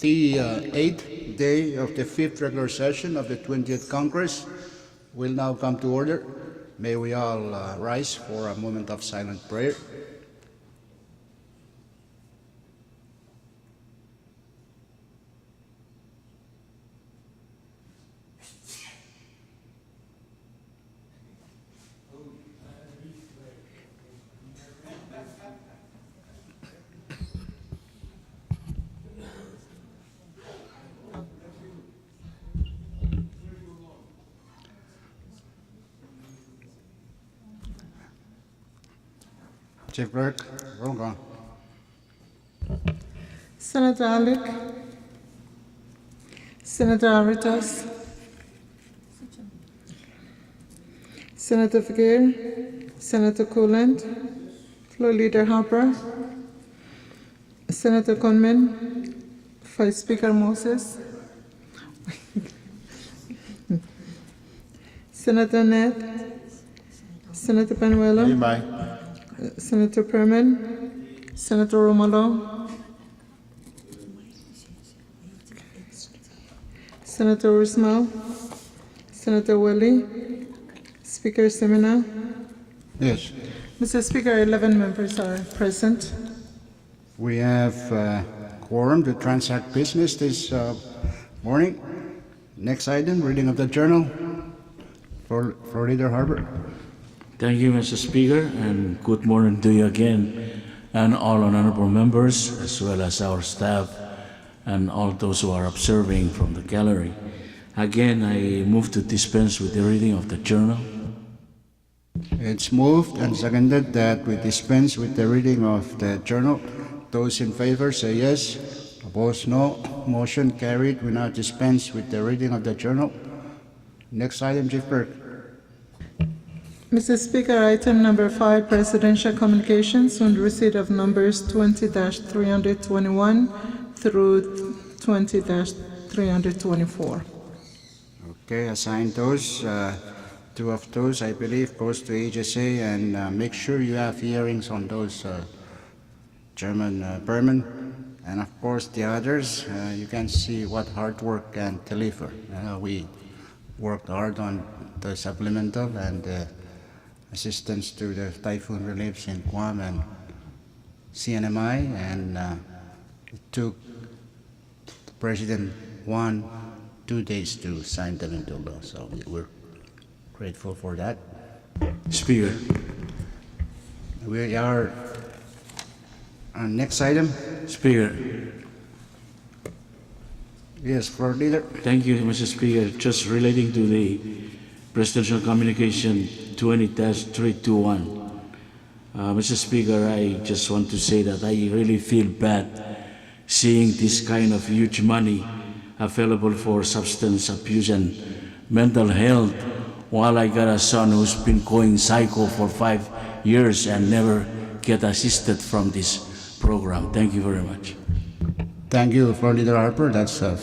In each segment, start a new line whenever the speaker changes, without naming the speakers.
The eighth day of the fifth regular session of the 20th Congress will now come to order. May we all rise for a moment of silent prayer. Chief Clerk, roll call.
Senator Alick, Senator Aritas, Senator Figuer, Senator Coolant, Floor Leader Harper, Senator Conman, Vice Speaker Moses, Senator Ned, Senator Panuelo, Senator Perman, Senator Romalo, Senator Usmal, Senator Welly, Speaker Semina.
Yes,
Mr. Speaker, 11 members are present.
we have quorum to transact business this morning. Next item, reading of the journal. Floor Leader Harper.
Thank you, Mr. Speaker, and good morning to you again, and all honorable members, as well as our staff, and all those who are observing from the gallery. Again, I move to dispense with the reading of the journal.
It's moved and seconded that we dispense with the reading of the journal. Those in favor say yes. Opposed, no. Motion carried. We now dispense with the reading of the journal. Next item, Chief Clerk.
Mr. Speaker, item number 5, presidential communications on receipt of numbers 20-321 through 20-324.
Okay, assign those. Two of those, I believe, goes to HSA, and make sure you have hearings on those, Chairman Berman. And of course, the others, you can see what hard work can deliver. We worked hard on the supplemental and assistance to the typhoon reliefs in Guam and CNMI, and it took President 2 days to sign them into law, so we're grateful for that.
Speaker.
We are on next item.
Speaker.
Yes, Floor Leader.
Thank you, Mr. Speaker. Just relating to the presidential communication 20-321. Mr. Speaker, I just want to say that I really feel bad seeing this kind of huge money available for substance abuse and mental health, while I got a son who's been going psycho for 5 years and never get assisted from this program. Thank you very much.
Thank you, Floor Leader Harper. That's a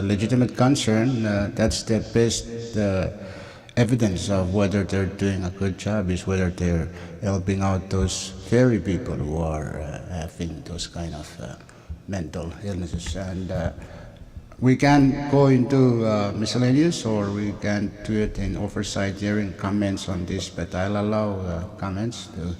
legitimate concern. That's the best evidence of whether they're doing a good job, is whether they're helping out those very people who are having those kind of mental illnesses. And we can go into miscellaneous, or we can do it in oversight hearing comments on this, but I'll allow comments to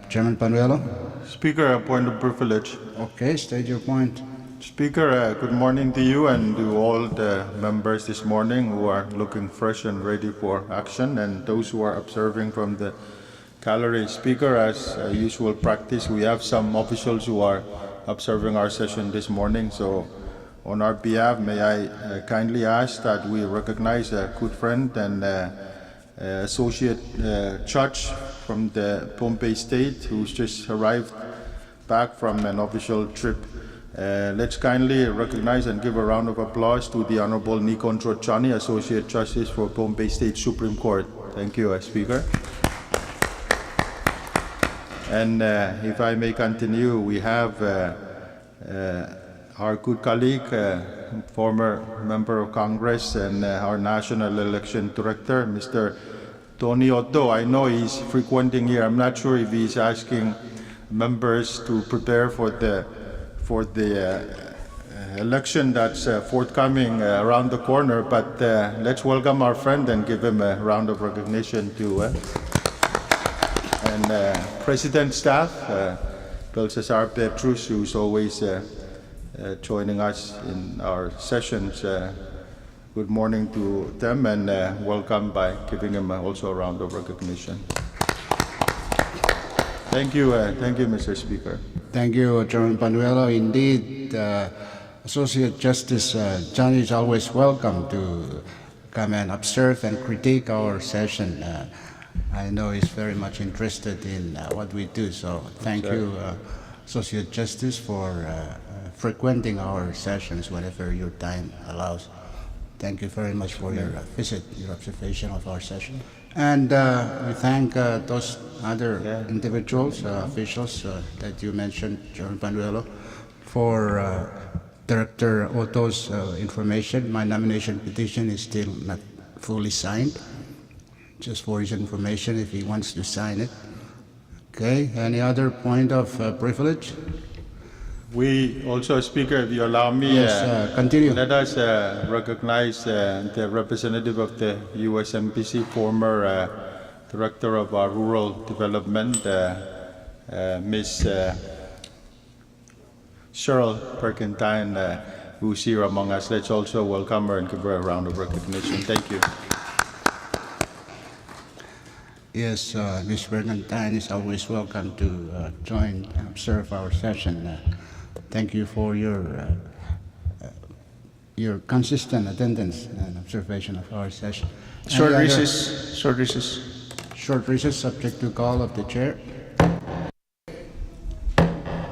Chairman Panuelo.
Speaker, a point of privilege.
Okay, state your point.
Speaker, good morning to you and to all the members this morning who are looking fresh and ready for action, and those who are observing from the gallery. Speaker, as usual practice, we have some officials who are observing our session this morning, so on our behalf, may I kindly ask that we recognize a good friend and associate judge from the Pohnpei State who's just arrived back from an official trip. Let's kindly recognize and give a round of applause to the Honorable Nikon Trochani, Associate Justice for Pohnpei State Supreme Court. Thank you, Speaker. And if I may continue, we have our good colleague, former member of Congress and our National Election Director, Mr. Tony Otto. I know he's frequenting here. I'm not sure if he's asking members to prepare for the election that's forthcoming around the corner, but let's welcome our friend and give him a round of recognition too. And President Staff, Belsasar Petrus, who's always joining us in our sessions. Good morning to them and welcome by giving him also a round of recognition. Thank you, Mr. Speaker.
Thank you, Chairman Panuelo. Indeed, Associate Justice John is always welcome to come and observe and critique our session. I know he's very much interested in what we do, so thank you, Associate Justice, for frequenting our sessions whenever your time allows. Thank you very much for your visit, your observation of our session. And we thank those other individuals, officials that you mentioned, Chairman Panuelo, for Director Otto's information. My nomination petition is still not fully signed. Just for his information, if he wants to sign it. Okay, any other point of privilege?
We also, Speaker, if you allow me,
Yes, continue.
let us recognize the representative of the U.S. Embassy, former Director of Rural Development, Ms. Cheryl Perkentine, who's here among us. Let's also welcome her and give her a round of recognition. Thank you.
Yes, Ms. Bernardine is always welcome to join and observe our session. Thank you for your consistent attendance and observation of our session.
Short
Any other-
recess. Short recess.
Short recess, subject to call of the chair.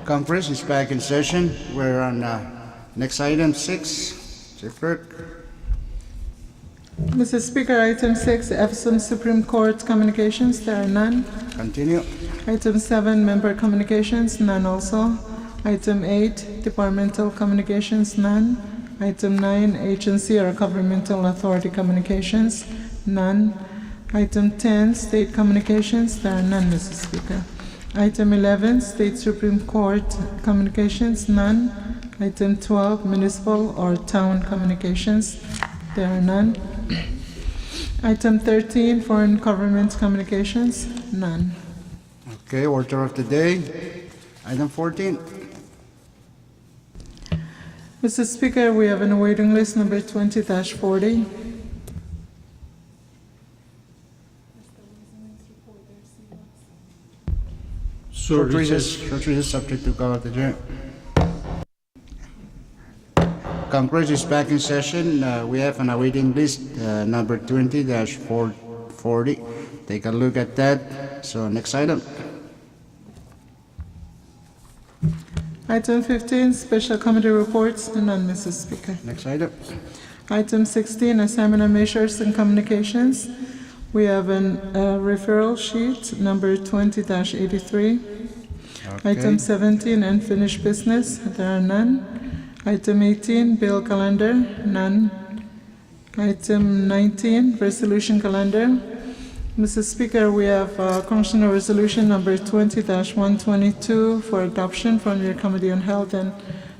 Conference is back in session. We're on next item 6. Chief Clerk.
Mr. Speaker, item 6, Epsom Supreme Court communications, there are none.
Continue.
Item 7, member communications, none also. Item 8, departmental communications, none. Item 9, agency or governmental authority communications, none. Item 10, state communications, there are none, Mr. Speaker. Item 11, state Supreme Court communications, none. Item 12, municipal or town communications, there are none. Item 13, foreign government communications, none.
Okay, order of the day. Item 14.
Mr. Speaker, we have an waiting list number 20-40.
Short recess, subject to call of the chair. Congress is back in session. We have an awaiting list, number 20-440. Take a look at that. So next item.
Item 15, special committee reports, none, Mr. Speaker.
Next item.
Item 16, assignment of measures and communications. We have a referral sheet, number 20-83. Item 17, unfinished business, there are none. Item 18, bill calendar, none. Item 19, resolution calendar. Mr. Speaker, we have Congressional Resolution number 20-122 for adoption from your Committee on Health and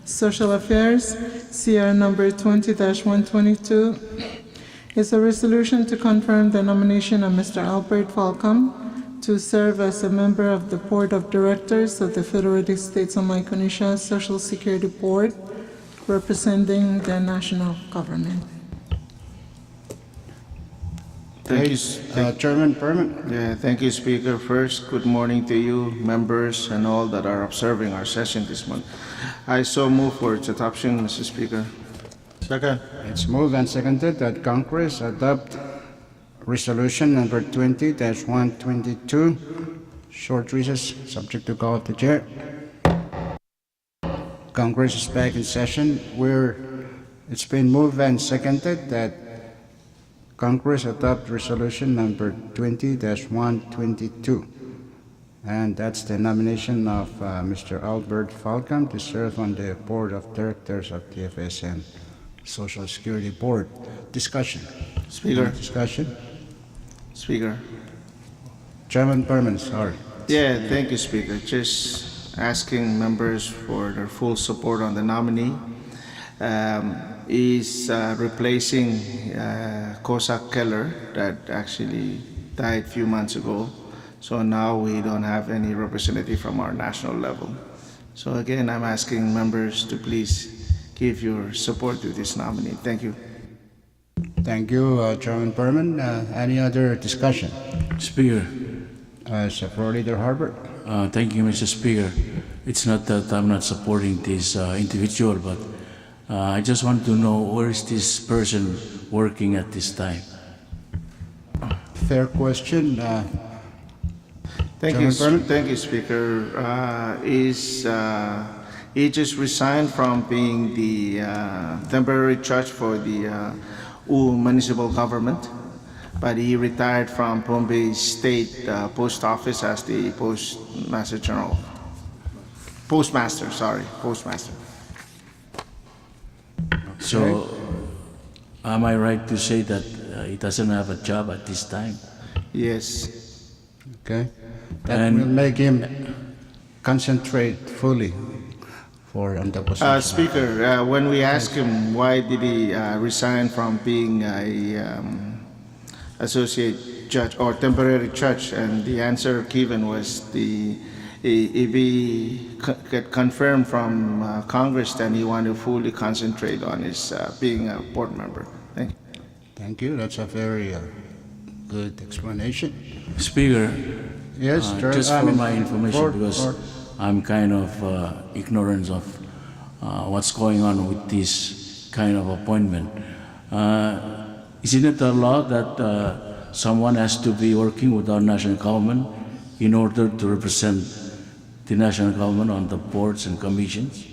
Social Affairs. CR number 20-122 is a resolution to confirm the nomination of Mr. Albert Falcom to serve as a member of the Board of Directors of the Federated States of Micronesia Social Security Board, representing the national government.
Thank you.
Chairman Perman.
Yeah, thank you, Speaker. First, good morning to you, members, and all that are observing our session this month. I so move for its adoption, Mr. Speaker.
Second.
It's moved and seconded that Congress adopt resolution number 20-122. Short recess, subject to call of the chair. Congress is back in session. It's been moved and seconded that Congress adopt resolution number 20-122. And that's the nomination of Mr. Albert Falcom to serve on the Board of Directors of the FSM Social Security Board. Discussion.
Speaker.
Discussion.
Speaker.
Chairman Perman, sorry.
Yeah, thank you, Speaker. Just asking members for their full support on the nominee. is replacing Cossack Keller that actually died a few months ago. So now we don't have any representative from our national level. So again, I'm asking members to please give your support to this nominee. Thank you.
Thank you, Chairman Berman. Any other discussion?
Speaker,
Floor Leader Harbert.
thank you, Mr. Speaker. It's not that I'm not supporting this individual, but I just want to know where is this person working at this time?
Fair question.
Thank you,
Chairman Berman?
thank you, Speaker. He just resigned from being the temporary judge for the municipal government, but he retired from Bombay State Post Office as the Postmaster General. Postmaster.
So, am I right to say that he doesn't have a job at this time?
Yes.
Okay. That
And-
will make him concentrate fully on the position.
Speaker, when we asked him why did he resign from being a associate judge or temporary judge, and the answer given was if he get confirmed from Congress, then he want to fully concentrate on his being a board member. Thank you.
Thank you. That's a very good explanation.
Speaker,
Yes,
just for my information,
Floor-
because
floor.
I'm kind of ignorant of what's going on with this kind of appointment. Isn't it the law that someone has to be working with our national government in order to represent the national government on the boards and commissions?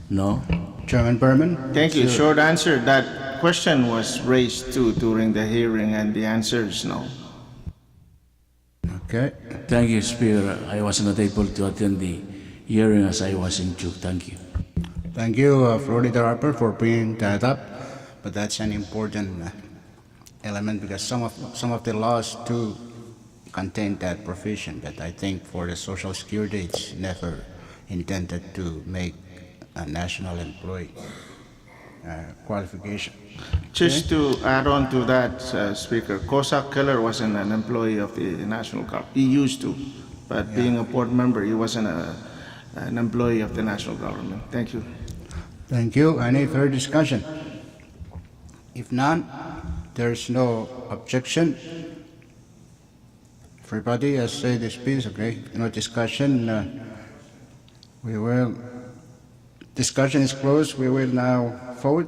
No?
Chairman Berman.
Thank you. Short answer. That question was raised too during the hearing, and the answer is no.
Okay.
Thank you, Speaker. I was not able to attend the hearing as I was in Chuk. Thank you.
Thank you, Floor Leader Harper, for bringing that up. But that's an important element because some of the laws do contain that provision. But I think for the Social Security, it's never intended to make a national employee qualification.
Just to add on to that, Speaker, Cossack Keller wasn't an employee of the national government. He used to, but being a board member, he wasn't an employee of the national government. Thank you.
Thank you. Any further discussion? If none, there's no objection. Everybody has said this piece, okay? No discussion. Discussion is closed. We will now vote.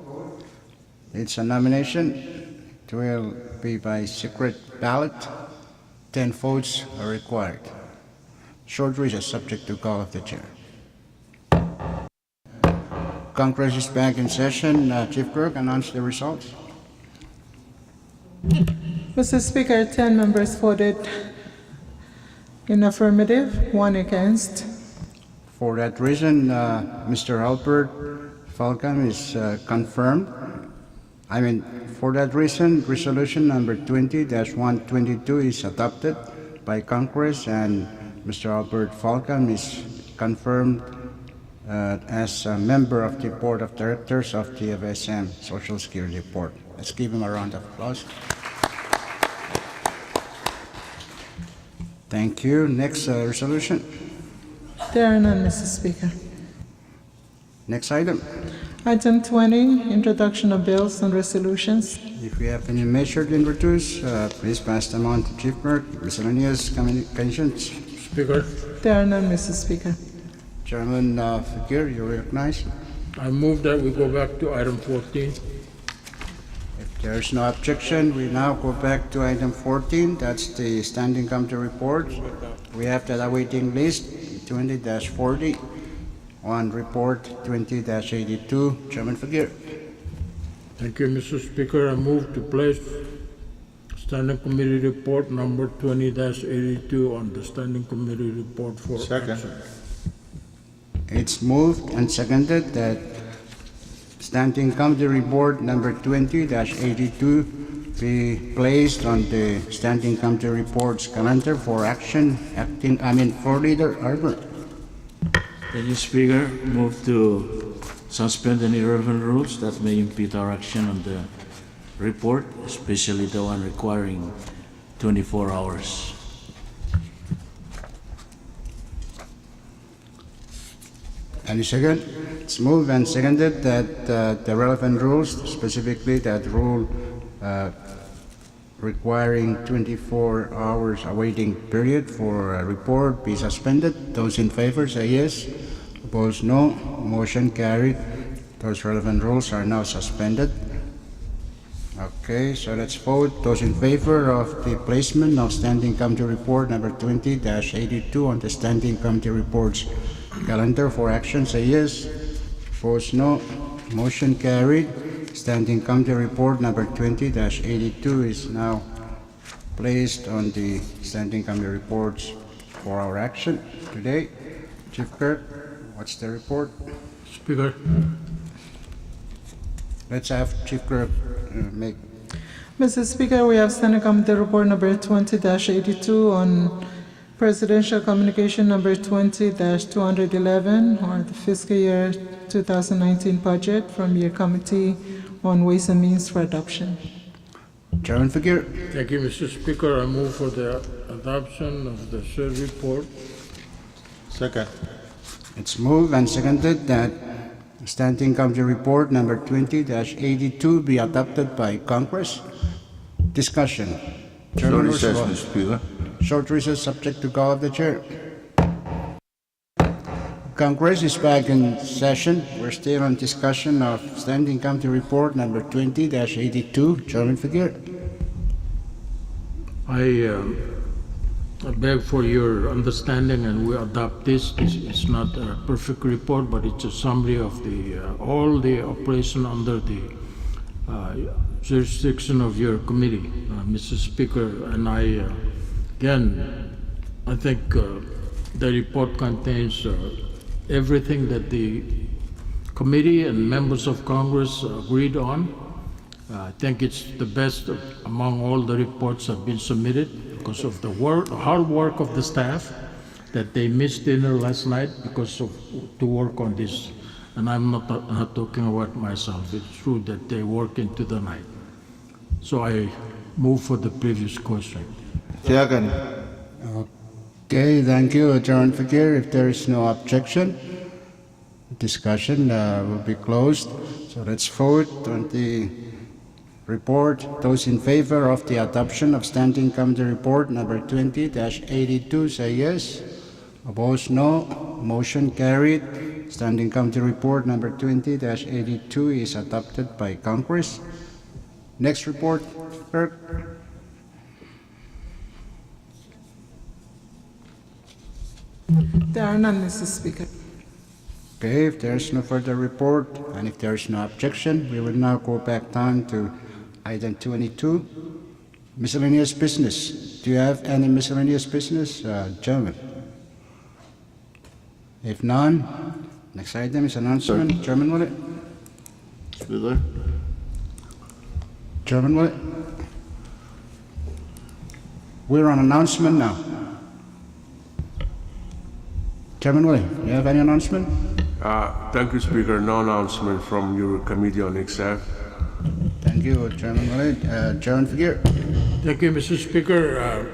It's a nomination. It will be by secret ballot. 10 votes are required. Short recess subject to call of the chair. Congress is back in session. Chief Clerk, announce the results.
Mr. Speaker, 10 members voted in affirmative, 1 against.
For that reason, Mr. Albert Falcon is confirmed. For that reason, resolution number 20-122 is adopted by Congress, and Mr. Albert Falcon is confirmed as a member of the Board of Directors of the FSM Social Security Board. Let's give him a round of applause. Thank you. Next resolution.
There are none, Mr. Speaker.
Next item.
Item 20, introduction of bills and resolutions.
If we have any measure to introduce, please pass them on to Chief Clerk. Miscellaneous communications.
Speaker,
There are none, Mr. Speaker.
Chairman Fakir, you recognize.
I move that we go back to item 14.
If there's no objection, we now go back to item 14. That's the standing committee report. We have that awaiting list 20-40 on report 20-82. Chairman Fakir.
Thank you, Mr. Speaker. I move to place Standing Committee Report number 20-82 on the Standing Committee Report for
Second.
action.
It's moved and seconded that standing committee report number 20-82 be placed on the standing committee reports calendar for action. Floor Leader Albert.
Thank you, Speaker. Move to suspend any relevant rules that may impede our action on the report, especially the one requiring 24 hours.
Any second? It's moved and seconded that the relevant rules, specifically that rule requiring 24 hours awaiting period for a report, be suspended. Those in favor say yes. Opposed, no. Motion carried. Those relevant rules are now suspended. Okay, so let's vote. Those in favor of the placement of Standing Committee Report number 20-82 on the Standing Committee Reports calendar for action, say yes. Opposed, no. Motion carried. Standing Committee Report number 20-82 is now placed on the Standing Committee Reports for our action today. Chief Clerk, what's the report?
Speaker,
Let's have Chief Clerk make.
Mr. Speaker, we have Standing Committee Report number 20-82 on Presidential Communication number 20-211, or the fiscal year 2019 budget from your Committee on Ways and Means for adoption.
Chairman Figure.
thank you, Mr. Speaker. I move for the adoption of the said report.
Second.
It's moved and seconded that Standing Committee Report number 20-82 be adopted by Congress. Discussion. Chairman Roosevelt.
Mr. Speaker.
Short recess subject to call of the chair. Congress is back in session. We're still on discussion of Standing Committee Report number 20-82. Chairman Figure.
I beg for your understanding, and we adopt this. It's not a perfect report, but it's a summary of all the operation under the jurisdiction of your committee, Mr. Speaker. And again, I think the report contains everything that the committee and members of Congress agreed on. I think it's the best among all the reports that have been submitted because of the hard work of the staff, that they missed dinner last night because of to work on this. And I'm not talking about myself. It's true that they work into the night. So I move for the previous question.
Second.
Okay, thank you, Chairman Figure. If there is no objection, discussion will be closed. So let's vote on the report. Those in favor of the adoption of Standing Committee Report number 20-82 say yes. Opposed, no. Motion carried. Standing Committee Report number 20-82 is adopted by Congress. Next report, Clerk.
There are none, Mr. Speaker.
Okay, if there is no further report and if there is no objection, we will now go back down to item 22, miscellaneous business. Do you have any miscellaneous business, gentlemen? If none, next item is announcement. Chairman Willett.
Speaker.
Chairman Willett. We're on announcement now. Chairman Willett, you have any announcement?
Thank you, Speaker. No announcement from your Committee on XF.
Thank you, Chairman Willett. Chairman Figure.
Thank you, Mr. Speaker.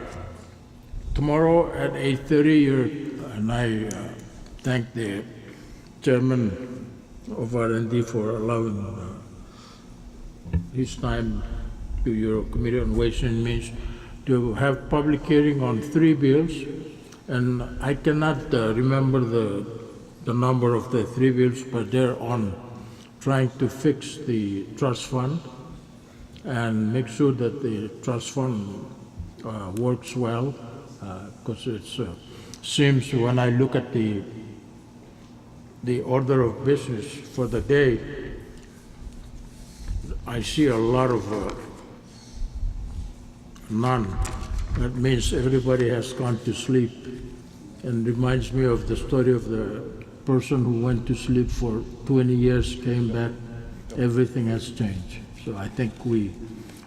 Tomorrow at 8:30, and I thank the chairman of R&D for allowing his time to your Committee on Ways and Means to have public hearing on 3 bills. And I cannot remember the number of the 3 bills, but they're on trying to fix the trust fund and make sure that the trust fund works well, because it seems when I look at the order of business for the day, I see a lot of none. That means everybody has gone to sleep, and reminds me of the story of the person who went to sleep for 20 years, came back, everything has changed. So I think we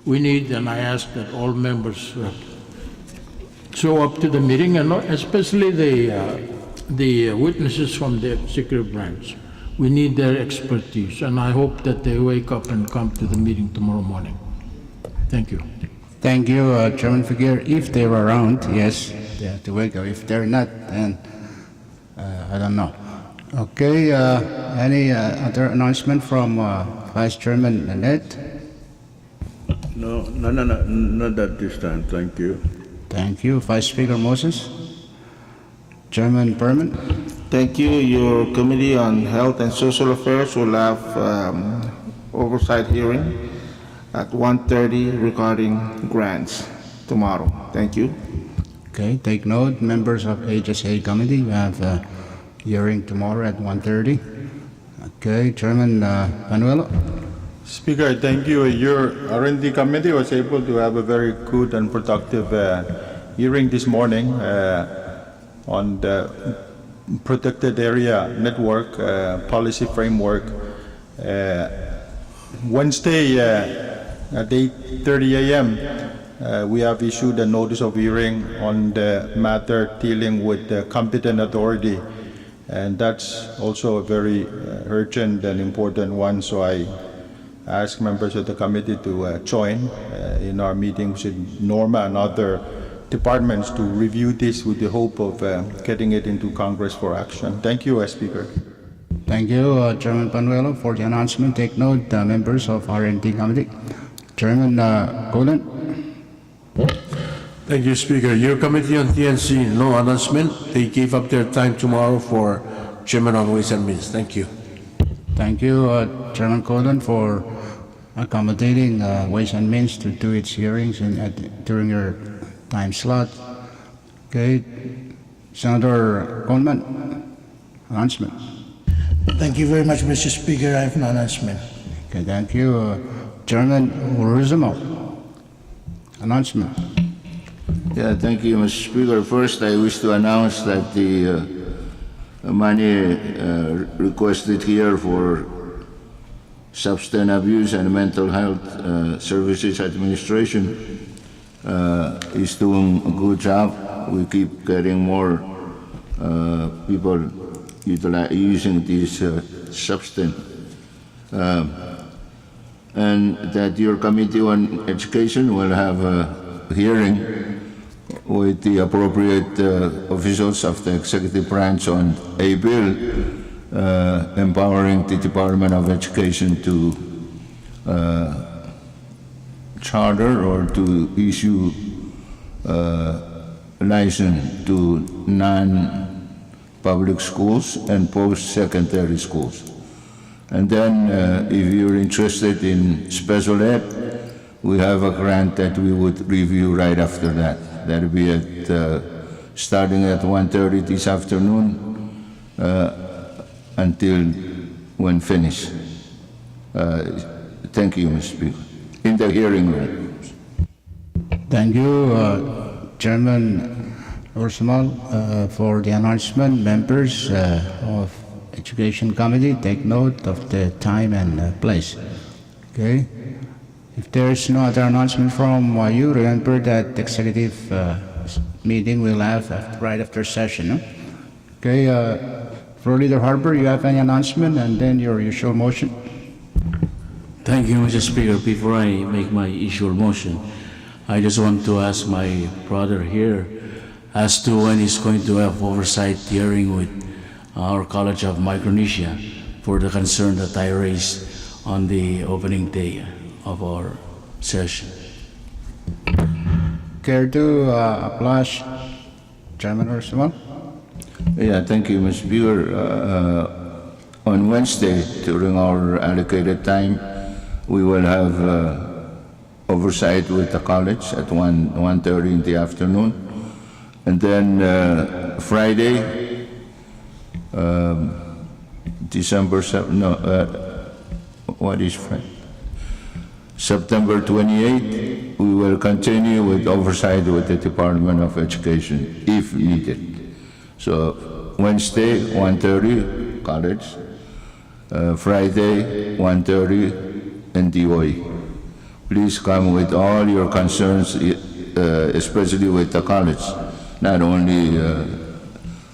need, and I ask that all members show up to the meeting, and especially the witnesses from the executive branch. We need their expertise, and I hope that they wake up and come to the meeting tomorrow morning. Thank you.
Thank you, Chairman Figueroa. If they're around, yes, they have to wake up. If they're not, then I don't know. Okay, any other announcement from Vice Chairman Nanette?
No, not at this time, thank you.
Thank you. Vice Speaker Moses? Chairman Berman?
Thank you. Your Committee on Health and Social Affairs will have oversight hearing at 1:30 regarding grants tomorrow. Thank you.
Okay, take note, members of HSA Committee, we have a hearing tomorrow at 1:30. Okay, Chairman Manuelo?
Speaker, thank you. Your R&D committee was able to have a very good and productive hearing this morning on the protected area network policy framework. Wednesday at 8:30 a.m. We have issued a notice of hearing on the matter dealing with the competent authority, and that's also a very urgent and important one. So I ask members of the committee to join in our meetings with Norma and other departments to review this with the hope of getting it into Congress for action. Thank you, Speaker.
Thank you, Chairman Panuelo, for the announcement. Take note, members of R&D Committee. Chairman Golan?
Thank you, Speaker. Your Committee on TNC, no announcement. They gave up their time tomorrow for Chairman of Ways and Means. Thank you.
Thank you, Chairman Golan, for accommodating Ways and Means to do its hearings during your time slot. Okay, Senator Coleman, announcement.
Thank you very much, Mr. Speaker. I have no announcement.
Okay, thank you. Chairman Uruzamo, announcement.
Yeah, thank you, Mr. Speaker. First, I wish to announce that the money requested here for Substance Abuse and Mental Health Services Administration is doing a good job. We keep getting more people using this substance. And that your Committee on Education will have a hearing with the appropriate officials of the executive branch on a bill empowering the Department of Education to charter or to issue license to non-public schools and post-secondary schools. And then if you're interested in special ed, we have a grant that we would review right after that. That'll be at starting at 1:30 this afternoon until when finished. Thank you, Mr. Speaker. In the hearing room.
Thank you, Chairman Ursumal, for the announcement. Members of Education Committee, take note of the time and place. Okay? If there's no other announcement from you, remember that the executive meeting we'll have right after session. No? Okay, Floor Leader Harbour, you have any announcement and then your usual motion?
Thank you, Mr. Speaker. Before I make my usual motion, I just want to ask my brother here as to when he's going to have oversight hearing with our College of Micronesia for the concern that I raised on the opening day of our session.
Care to oblige Chairman Ursumal?
Yeah, thank you, Mr. Speaker. On Wednesday, during our allocated time, we will have oversight with the college at 1:30 in the afternoon. And then Friday, December 7, no, what is Friday? September 28, we will continue with oversight with the Department of Education if needed. So Wednesday, 1:30, college. Friday, 1:30, and DOE. Please come with all your concerns, especially with the college, not only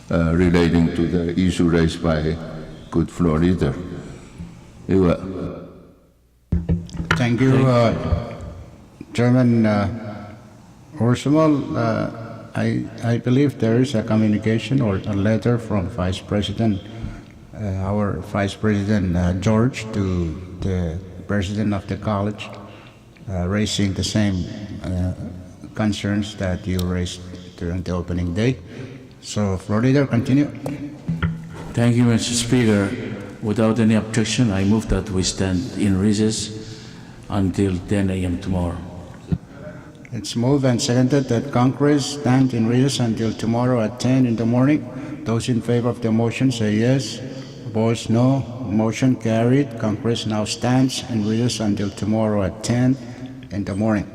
relating to the issue raised by good floor leader. Iwa.
Thank you, Chairman Ursumal. I believe there is a communication or a letter from Vice President, our Vice President George, to the President of the college, raising the same concerns that you raised during the opening day. So, Floor Leader, continue.
Thank you, Mr. Speaker. Without any objection, I move that we stand in recess until 10 a.m. tomorrow.
It's moved and seconded that Congress stand in recess until tomorrow at 10 in the morning. Those in favor of the motion say yes. Opposed, no. Motion carried. Congress now stands in recess until tomorrow at 10 in the morning.